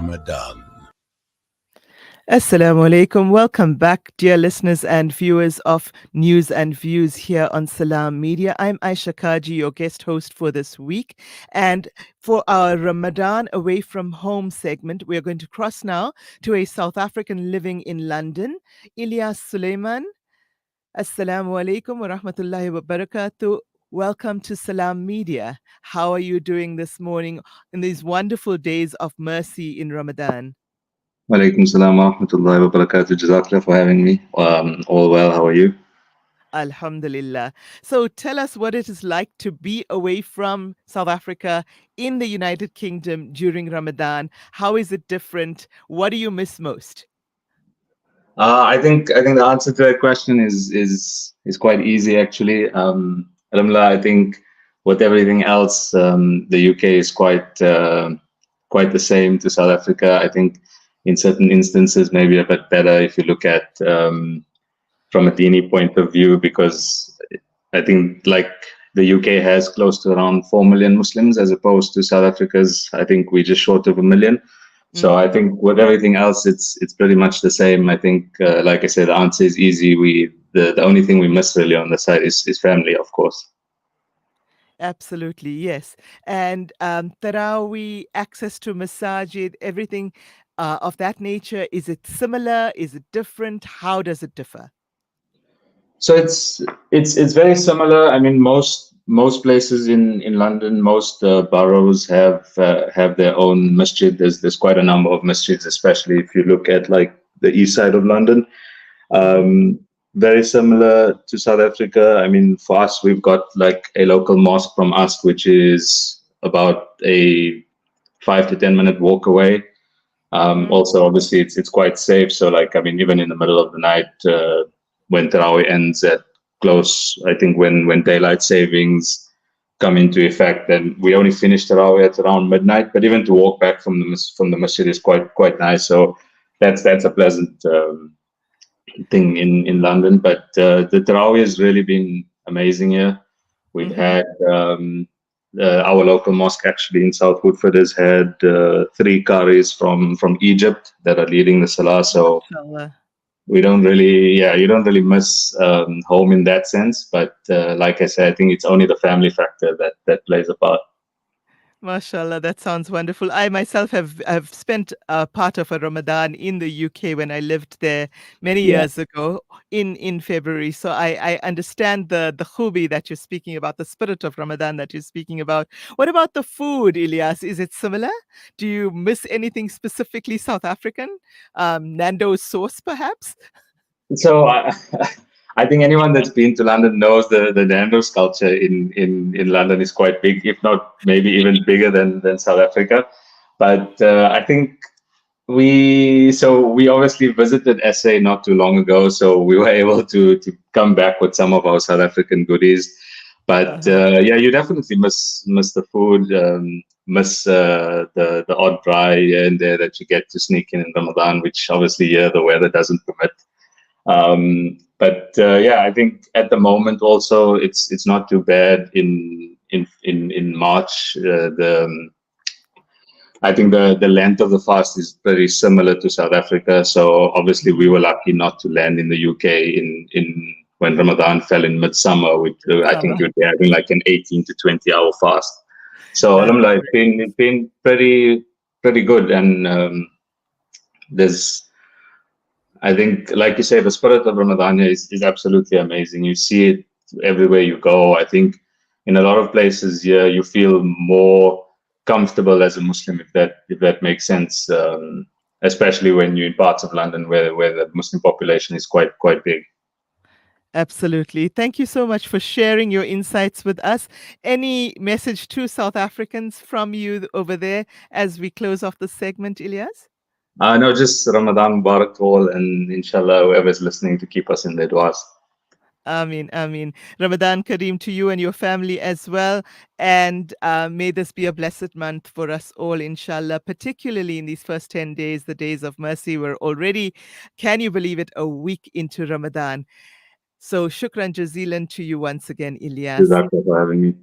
Ramadan. Assalamu alaikum. Welcome back, dear listeners and viewers of News and Views here on Salam Media. I'm Aisha Kaji, your guest host for this week. And for our Ramadan Away from Home segment, we're going to cross now to a South African living in London, IIyaas Suliman. Assalamu alaikum wa rahmatullahi wa barakatuh. Welcome to Salam Media. How are you doing this morning in these wonderful days of mercy in Ramadan? Walaikum salam wa rahmatullahi wa barakatuh. Jazakallah for having me. All well, how are you? Alhamdulillah. So tell us what it is like to be away from South Africa in the United Kingdom during Ramadan. How is it different? What do you miss most? I think the answer to that question is quite easy actually. Alhamdulillah, I think with everything else, the UK is quite the same to South Africa. I think in certain instances maybe a bit better if you look at from a Dini point of view, because I think like the UK has close to around 4 million Muslims as opposed to South Africa's, I think we're just short of 1 million. So I think with everything else, it's pretty much the same. I think, like I said, the answer is easy. The only thing we miss really on the side is family, of course. Absolutely, yes. And Taraweeh, access to masajid, everything of that nature, is it similar? Is it different? How does it differ? So it's very similar. I mean, most places in London, most boroughs have their own masjid. There's quite a number of masjids, especially if you look at like the east side of London. Very similar to South Africa. I mean, for us, we've got like a local mosque from us, which is about a 5 to 10 minute walk away. Also, obviously, it's quite safe. So, like, I mean, even in the middle of the night, when Tarawih ends at close, I think when daylight savings come into effect, then we only finish Tarawih at around midnight. But even to walk back from the masjid is quite nice. So that's a pleasant thing in London. But the Tarawih has really been amazing here. We've had our local mosque actually in South Woodford has had 3 qaris from Egypt that are leading the salah. So Inshallah. you don't really miss home in that sense. But like I said, I think it's only the family factor that plays a part. Mashallah, that sounds wonderful. I myself have spent part of a Ramadan in the UK when I lived there many years ago in February. So I understand the khubi that you're speaking about, the spirit of Ramadan that you're speaking about. What about the food, Ilyas? Is it similar? Do you miss anything specifically South African? Nando's sauce, perhaps? So I think anyone that's been to London knows the Nando's culture in London is quite big, if not maybe even bigger than South Africa. But I think we obviously visited SA not too long ago, so we were able to come back with some of our South African goodies. But yeah, you definitely miss the food, miss the odd braai here and there that you get to sneak in Ramadan, which obviously here the weather doesn't permit. But yeah, I think at the moment also it's not too bad in March. I think the length of the fast is very similar to South Africa. So obviously we were lucky not to land in the UK in when Ramadan fell in midsummer. Which I think you'd be having like an 18 to 20 hour fast. So alhamdulillah, it's been pretty good, and I think, like you say, the spirit of Ramadan is absolutely amazing. You see it everywhere you go. I think in a lot of places here, you feel more comfortable as a Muslim, if that makes sense. Especially when you're in parts of London where the Muslim population is quite big. Absolutely. Thank you so much for sharing your insights with us. Any message to South Africans from you over there as we close off the segment, Ilyas? No, just Ramadan Mubarak to all, and inshallah, whoever's listening to keep us in their du'as. Ameen, Ameen. Ramadan Kareem to you and your family as well. And may this be a blessed month for us all, inshallah, particularly in these first 10 days, the days of mercy. We're already, can you believe it, a week into Ramadan. So shukran jazilan to you once again, Ilyas. Jazakallah for having me.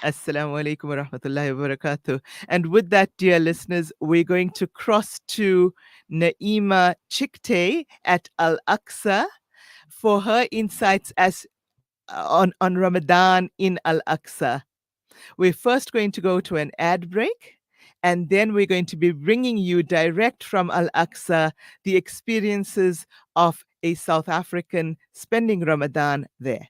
Assalamu alaikum wa rahmatullahi wa barakatuh. And with that, dear listeners, we're going to cross to Naima Chikte at Al Aqsa for her insights on Ramadan in Al Aqsa. We're first going to go to an ad break, and then we're going to be bringing you direct from Al Aqsa the experiences of a South African spending Ramadan there.